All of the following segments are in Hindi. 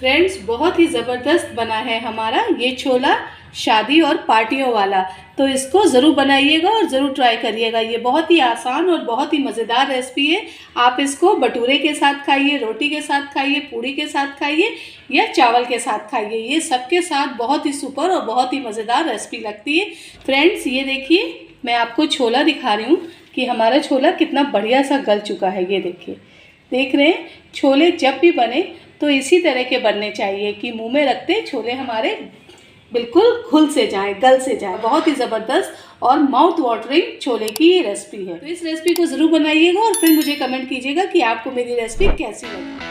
फ्रेंड्स, बहुत ही ज़बरदस्त बना है हमारा ये छोला शादी और पार्टियों वाला। तो इसको ज़रूर बनाइएगा और ज़रूर ट्राई करिएगा। ये बहुत ही आसान और बहुत ही मज़ेदार रेसिपी है। आप इसको भटूरे के साथ खाइए, रोटी के साथ खाइए, पूड़ी के साथ खाइए या चावल के साथ खाइए। ये सबके साथ बहुत ही सुपर और बहुत ही मज़ेदार रेसिपी लगती है। फ्रेंड्स, ये देखिए, मैं आपको छोला दिखा रही हूँ कि हमारा छोला कितना बढ़िया सा गल चुका है। ये देखिए, देख रहे हैं। छोले जब भी बने तो इसी तरह के बनने चाहिए कि मुंह में रखते छोले हमारे बिल्कुल घुल से जाएं, गल से जाएं। बहुत ही ज़बरदस्त और माउथ वाटरिंग छोले की ये रेसिपी है। तो इस रेसिपी को ज़रूर बनाइएगा और फिर मुझे कमेंट कीजिएगा कि आपको मेरी रेसिपी कैसी लगी।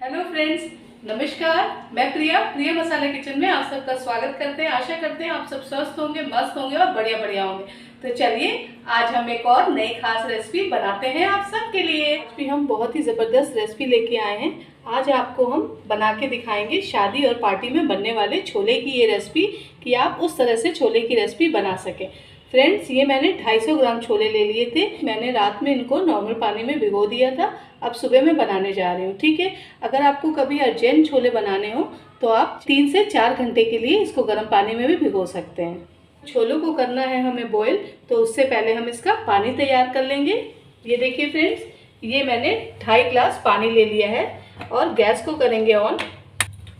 हेलो फ्रेंड्स, नमस्कार। मैं प्रिया मसाला किचन में आप सबका स्वागत करते हैं। आशा करते हैं आप सब स्वस्थ होंगे, मस्त होंगे और बढ़िया होंगे। तो चलिए, आज हम एक और नई खास रेसिपी बनाते हैं आप सबके लिए। भी हम बहुत ही ज़बरदस्त रेसिपी लेके आए हैं। आज आपको हम बना के दिखाएंगे शादी और पार्टी में बनने वाले छोले की ये रेसिपी, कि आप उस तरह से छोले की रेसिपी बना सकें। फ्रेंड्स, ये मैंने 250 ग्राम छोले ले लिए थे। मैंने रात में इनको नॉर्मल पानी में भिगो दिया था। अब सुबह मैं बनाने जा रही हूँ, ठीक है। अगर आपको कभी अर्जेंट छोले बनाने हो तो आप 3 से 4 घंटे के लिए इसको गर्म पानी में भी भिगो सकते हैं। छोलों को करना है हमें बॉईल, तो उससे पहले हम इसका पानी तैयार कर लेंगे। ये देखिए फ्रेंड्स, ये मैंने 2.5 ग्लास पानी ले लिया है और गैस को करेंगे ऑन।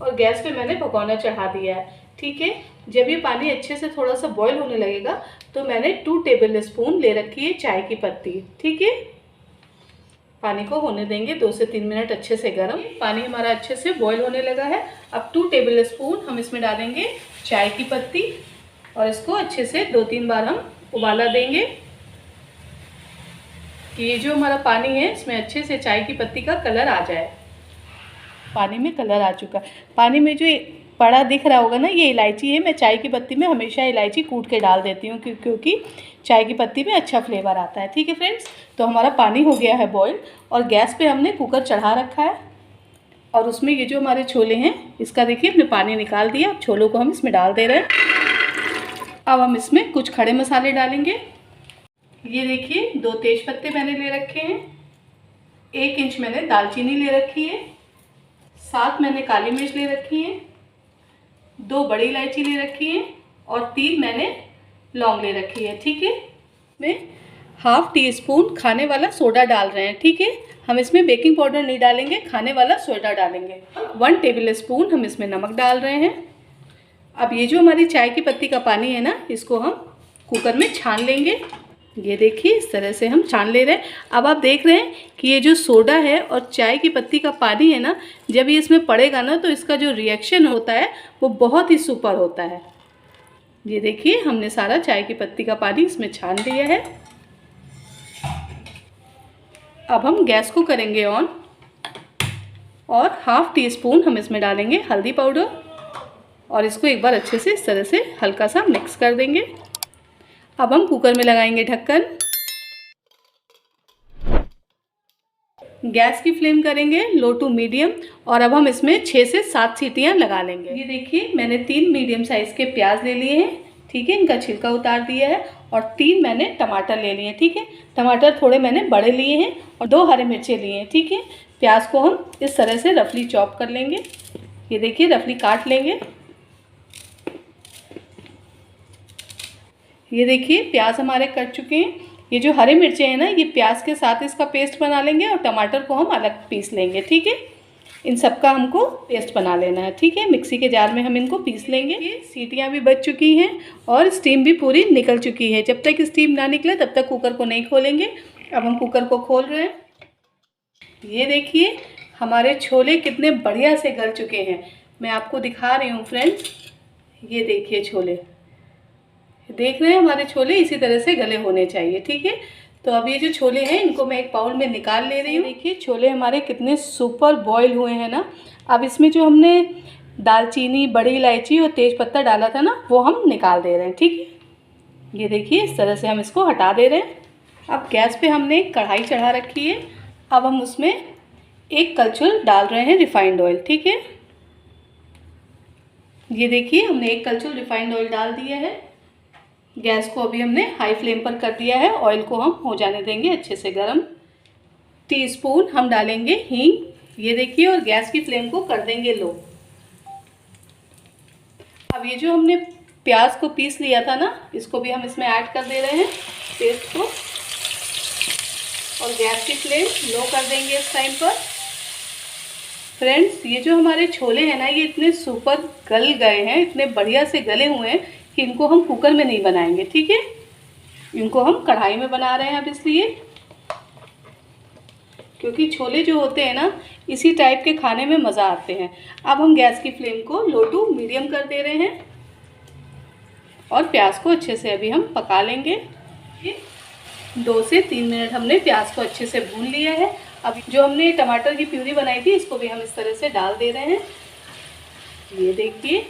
और गैस पे मैंने भगोना चढ़ा दिया है, ठीक है। जब ये पानी अच्छे से थोड़ा सा बॉईल होने लगेगा तो मैंने 2 टेबल स्पून ले रखी है चाय की पत्ती, ठीक है। पानी को होने देंगे 2 से 3 मिनट अच्छे से गर्म। पानी हमारा अच्छे से बॉईल होने लगा है। अब 2 टेबल स्पून हम इसमें डालेंगे चाय की पत्ती और इसको अच्छे से 2-3 बार हम उबाला देंगे कि ये जो हमारा पानी है इसमें अच्छे से चाय की पत्ती का कलर आ जाए। पानी में कलर आ चुका है। पानी में जो पड़ा दिख रहा होगा ना, ये इलायची है। मैं चाय की पत्ती में हमेशा इलायची कूट के डाल देती हूँ क्योंकि चाय की पत्ती में अच्छा फ्लेवर आता है, ठीक है फ्रेंड्स। तो हमारा पानी हो गया है बॉईल और गैस पे हमने कुकर चढ़ा रखा है और उसमें ये जो हमारे छोले हैं इसका देखिए हमने पानी निकाल दिया। अब छोलों को हम इसमें डाल दे रहे हैं। अब हम इसमें कुछ खड़े मसाले डालेंगे। ये देखिए, 2 तेज पत्ते मैंने ले रखे हैं, 1 इंच मैंने दालचीनी ले रखी है, 7 मैंने काली मिर्च ले रखी है, 2 बड़ी इलायची ले रखी है और 3 मैंने लौंग ले रखी है, ठीक है। मैं 1/2 टीस्पून खाने वाला सोडा डाल रहे हैं, ठीक है। हम इसमें बेकिंग पाउडर नहीं डालेंगे, खाने वाला सोडा डालेंगे। 1 टेबल स्पून हम इसमें नमक डाल रहे हैं। अब ये जो हमारी चाय की पत्ती का पानी है ना, इसको हम कुकर में छान लेंगे। ये देखिए, इस तरह से हम छान ले रहे हैं। अब आप देख रहे हैं कि ये जो सोडा है और चाय की पत्ती का पानी है ना, जब ये इसमें पड़ेगा ना तो इसका जो रिएक्शन होता है वो बहुत ही सुपर होता है। ये देखिए, हमने सारा चाय की पत्ती का पानी इसमें छान लिया है। अब हम गैस को करेंगे ऑन और 1/2 टीस्पून हम इसमें डालेंगे हल्दी पाउडर और इसको एक बार अच्छे से इस तरह से हल्का सा मिक्स कर देंगे। अब हम कुकर में लगाएंगे ढक्कन। गैस की फ्लेम करेंगे लो टू मीडियम और अब हम इसमें 6 से 7 सीटियां लगा लेंगे। ये देखिए, मैंने 3 मीडियम साइज के प्याज ले लिए हैं, ठीक है। इनका छिलका उतार दिया है और 3 मैंने टमाटर ले लिए हैं, ठीक है। टमाटर थोड़े मैंने बड़े लिए हैं और 2 हरे मिर्चें लिए हैं, ठीक है। प्याज को हम इस तरह से रफली चॉप कर लेंगे। ये देखिए, रफली काट लेंगे। ये देखिए, प्याज हमारे कट चुके हैं। ये जो हरे मिर्चें हैं ना, ये प्याज के साथ इसका पेस्ट बना लेंगे और टमाटर को हम अलग पीस लेंगे, ठीक है। इन सब का हमको पेस्ट बना लेना है, ठीक है। मिक्सी के जार में हम इनको पीस लेंगे। ये सीटियाँ भी बच चुकी हैं और स्टीम भी पूरी निकल चुकी है। जब तक स्टीम ना निकले तब तक कुकर को नहीं खोलेंगे। अब हम कुकर को खोल रहे हैं। ये देखिए, हमारे छोले कितने बढ़िया से गल चुके हैं। मैं आपको दिखा रही हूँ फ्रेंड्स। ये देखिए, छोले देख रहे हैं, हमारे छोले इसी तरह से गले होने चाहिए, ठीक है। तो अब ये जो छोले हैं इनको मैं एक बाउल में निकाल ले रही हूँ। देखिए, छोले हमारे कितने सुपर बॉईल हुए हैं ना। अब इसमें जो हमने दालचीनी, बड़ी इलायची और तेज पत्ता डाला था ना, वो हम निकाल दे रहे हैं, ठीक है। ये देखिए, इस तरह से हम इसको हटा दे रहे हैं। अब गैस पे हमने एक कढ़ाई चढ़ा रखी है। अब हम उसमें 1 कलछुल डाल रहे हैं रिफाइंड ऑयल, ठीक है। ये देखिए, हमने 1 कलछुल रिफाइंड ऑयल डाल दिया है। गैस को अभी हमने हाई फ्लेम पर कर दिया है। ऑयल को हम हो जाने देंगे अच्छे से गर्म। टीस्पून हम डालेंगे हींग, ये देखिए, और गैस की फ्लेम को कर देंगे लो। अब ये जो हमने प्याज को पीस लिया था ना, इसको भी हम इसमें ऐड कर दे रहे हैं, पेस्ट को, और गैस की फ्लेम लो कर देंगे इस टाइम पर। फ्रेंड्स, ये जो हमारे छोले हैं ना, ये इतने सुपर गल गए हैं, इतने बढ़िया से गले हुए हैं कि इनको हम कुकर में नहीं बनाएंगे, ठीक है। इनको हम कढ़ाई में बना रहे हैं अब, इसलिए क्योंकि छोले जो होते हैं ना, इसी टाइप के खाने में मज़ा आते हैं। अब हम गैस की फ्लेम को लो टू मीडियम कर दे रहे हैं और प्याज को अच्छे से अभी हम पका लेंगे। 2 से 3 मिनट हमने प्याज को अच्छे से भून लिया है। अब जो हमने टमाटर की प्यूरी बनाई थी, इसको भी हम इस तरह से डाल दे रहे हैं, ये देखिए,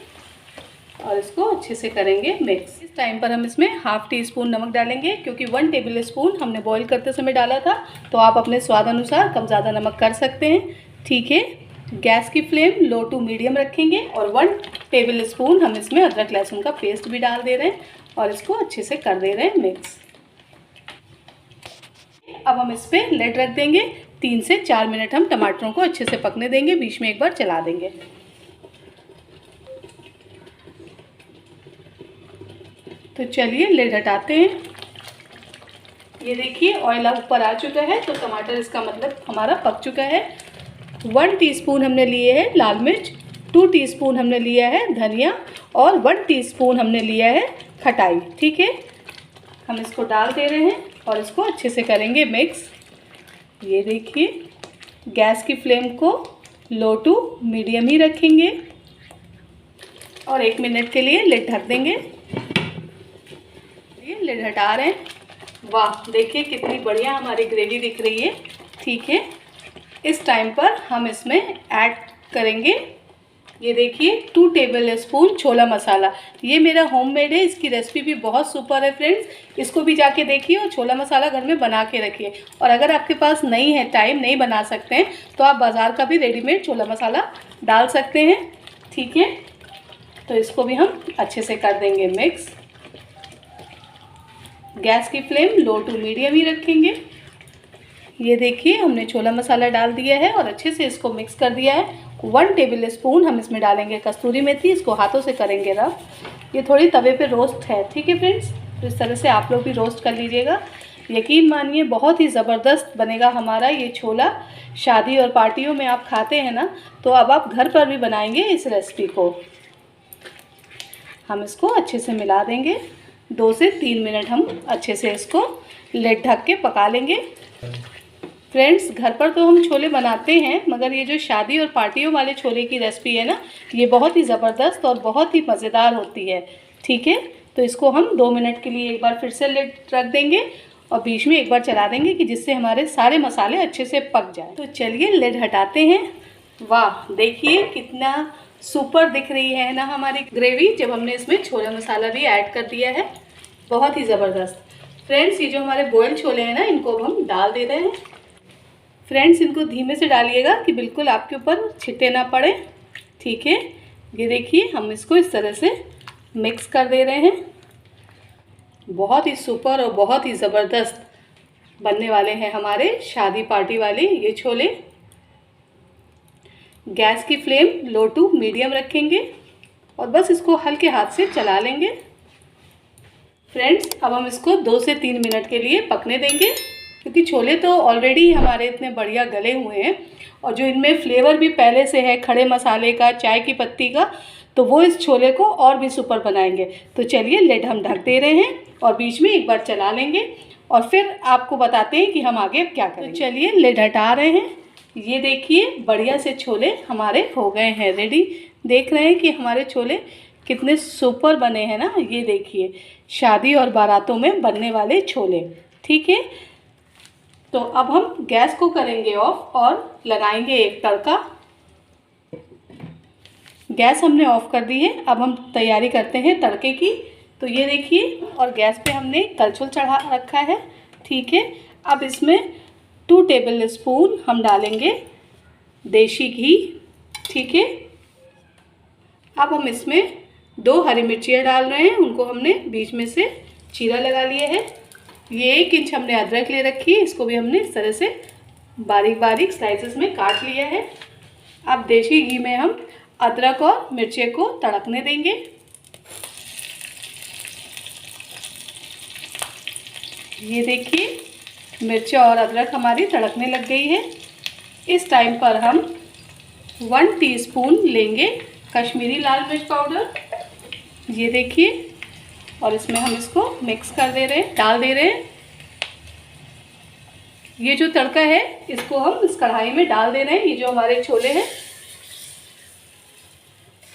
और इसको अच्छे से करेंगे मिक्स। इस टाइम पर हम इसमें ½ टीस्पून नमक डालेंगे, क्योंकि 1 टेबल स्पून हमने बॉईल करते समय डाला था, तो आप अपने स्वाद अनुसार कम ज़्यादा नमक कर सकते हैं, ठीक है। गैस की फ्लेम लो टू मीडियम रखेंगे और 1 टेबल स्पून हम इसमें अदरक लहसुन का पेस्ट भी डाल दे रहे हैं और इसको अच्छे से कर दे रहे हैं मिक्स। अब हम इस पर लिड रख देंगे। 3 से 4 मिनट हम टमाटरों को अच्छे से पकने देंगे, बीच में एक बार चला देंगे। तो चलिए लिड हटाते हैं। ये देखिए, ऑयल अब ऊपर आ चुका है, तो टमाटर इसका मतलब हमारा पक चुका है। 1 टीस्पून हमने लिए है लाल मिर्च, 2 टीस्पून हमने लिया है धनिया और 1 टीस्पून हमने लिया है खटाई, ठीक है। हम इसको डाल दे रहे हैं और इसको अच्छे से करेंगे मिक्स। ये देखिए, गैस की फ्लेम को लो टू मीडियम ही रखेंगे और 1 मिनट के लिए लिड ढक देंगे। ये लिड हटा रहे हैं। वाह, देखिए कितनी बढ़िया हमारी ग्रेवी दिख रही है, ठीक है। इस टाइम पर हम इसमें ऐड करेंगे, ये देखिए, 2 टेबल स्पून छोला मसाला। ये मेरा होममेड है, इसकी रेसिपी भी बहुत सुपर है फ्रेंड्स, इसको भी जाके देखिए और छोला मसाला घर में बना के रखिए। और अगर आपके पास नहीं है, टाइम नहीं बना सकते हैं, तो आप बाज़ार का भी रेडीमेड छोला मसाला डाल सकते हैं, ठीक है। तो इसको भी हम अच्छे से कर देंगे मिक्स। गैस की फ्लेम लो टू मीडियम ही रखेंगे। ये देखिए, हमने छोला मसाला डाल दिया है और अच्छे से इसको मिक्स कर दिया है। 1 टेबल स्पून हम इसमें डालेंगे कस्तूरी मेथी, इसको हाथों से करेंगे रब। ये थोड़ी तवे पे रोस्ट है, ठीक है फ्रेंड्स, तो इस तरह से आप लोग भी रोस्ट कर लीजिएगा। यकीन मानिए बहुत ही ज़बरदस्त बनेगा हमारा ये छोला। शादी और पार्टियों में आप खाते हैं ना, तो अब आप घर पर भी बनाएंगे इस रेसिपी को। हम इसको अच्छे से मिला देंगे। 2 से 3 मिनट हम अच्छे से इसको लिड ढक के पका लेंगे। फ्रेंड्स, घर पर तो हम छोले बनाते हैं, मगर ये जो शादी और पार्टियों वाले छोले की रेसिपी है ना, ये बहुत ही ज़बरदस्त और बहुत ही मज़ेदार होती है, ठीक है। तो इसको हम 2 मिनट के लिए एक बार फिर से लिड रख देंगे और बीच में एक बार चला देंगे कि जिससे हमारे सारे मसाले अच्छे से पक जाए। तो चलिए लिड हटाते हैं। वाह, देखिए कितना सुपर दिख रही है ना हमारी ग्रेवी, जब हमने इसमें छोला मसाला भी ऐड कर दिया है, बहुत ही ज़बरदस्त। फ्रेंड्स, ये जो हमारे बॉइल्ड छोले हैं ना, इनको अब हम डाल दे रहे हैं। फ्रेंड्स, इनको धीमे से डालिएगा कि बिल्कुल आपके ऊपर छिट्टे ना पड़े, ठीक है। ये देखिए, हम इसको इस तरह से मिक्स कर दे रहे हैं। बहुत ही सुपर और बहुत ही ज़बरदस्त बनने वाले हैं हमारे शादी पार्टी वाले ये छोले। गैस की फ्लेम लो टू मीडियम रखेंगे और बस इसको हल्के हाथ से चला लेंगे। फ्रेंड्स, अब हम इसको 2 से 3 मिनट के लिए पकने देंगे, क्योंकि छोले तो ऑलरेडी हमारे इतने बढ़िया गले हुए हैं और जो इनमें फ्लेवर भी पहले से है खड़े मसाले का, चाय की पत्ती का, तो वो इस छोले को और भी सुपर बनाएंगे। तो चलिए लिड हम ढक दे रहे हैं और बीच में एक बार चला लेंगे और फिर आपको बताते हैं कि हम आगे क्या करें। तो चलिए लिड हटा रहे हैं। ये देखिए, बढ़िया से छोले हमारे हो गए हैं रेडी। देख रहे हैं कि हमारे छोले कितने सुपर बने हैं ना। ये देखिए, शादी और बारातों में बनने वाले छोले, ठीक है। तो अब हम गैस को करेंगे ऑफ और लगाएंगे एक तड़का। गैस हमने ऑफ कर दी है। अब हम तैयारी करते हैं तड़के की। तो ये देखिए, और गैस पे हमने कलछुल चढ़ा रखा है, ठीक है। अब इसमें 2 टेबल स्पून हम डालेंगे देसी घी, ठीक है। अब हम इसमें 2 हरी मिर्चियाँ डाल रहे हैं, उनको हमने बीच में से चीरा लगा लिए है। ये 1 इंच हमने अदरक ले रखी है, इसको भी हमने इस तरह से बारीक बारीक स्लाइसेस में काट लिया है। अब देसी घी में हम अदरक और मिर्ची को तड़कने देंगे। ये देखिए मिर्च और अदरक हमारी तड़कने लग गई है। इस टाइम पर हम 1 टीस्पून लेंगे कश्मीरी लाल मिर्च पाउडर। ये देखिए, और इसमें हम इसको मिक्स कर दे रहे हैं, डाल दे रहे हैं। ये जो तड़का है इसको हम इस कढ़ाई में डाल दे रहे हैं, ये जो हमारे छोले हैं,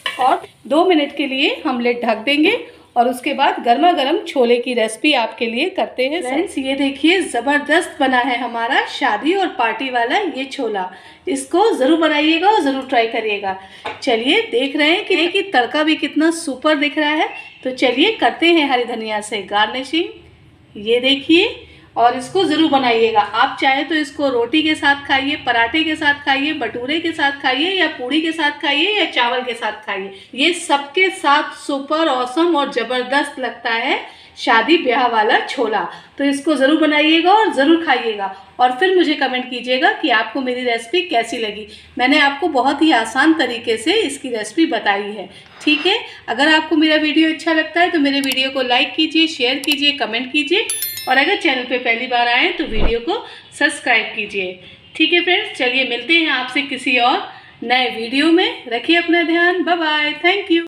और 2 मिनट के लिए हम लिड ढक देंगे और उसके बाद गर्मा गर्म छोले की रेसिपी आपके लिए करते हैं। फ्रेंड्स ये देखिए ज़बरदस्त बना है हमारा शादी और पार्टी वाला ये छोला। इसको ज़रूर बनाइएगा और ज़रूर ट्राई करिएगा। चलिए देख रहे हैं कि तड़का भी कितना सुपर दिख रहा है, तो चलिए करते हैं हरी धनिया से गार्निशिंग। ये देखिए, और इसको ज़रूर बनाइएगा। आप चाहे तो इसको रोटी के साथ खाइए, पराठे के साथ खाइए, भटूरे के साथ खाइए, या पूड़ी के साथ खाइए, या चावल के साथ खाइए। ये सबके साथ सुपर ऑसम और ज़बरदस्त लगता है शादी ब्याह वाला छोला। तो इसको ज़रूर बनाइएगा और ज़रूर खाइएगा, और फिर मुझे कमेंट कीजिएगा कि आपको मेरी रेसिपी कैसी लगी। मैंने आपको बहुत ही आसान तरीके से इसकी रेसिपी बताई है, ठीक है। अगर आपको मेरा वीडियो अच्छा लगता है तो मेरे वीडियो को लाइक कीजिए, शेयर कीजिए, कमेंट कीजिए, और अगर चैनल पे पहली बार आएँ तो वीडियो को सब्सक्राइब कीजिए। ठीक है फ्रेंड्स, चलिए मिलते हैं आपसे किसी और नए वीडियो में। रखिए अपना ध्यान। Bye bye, thank you.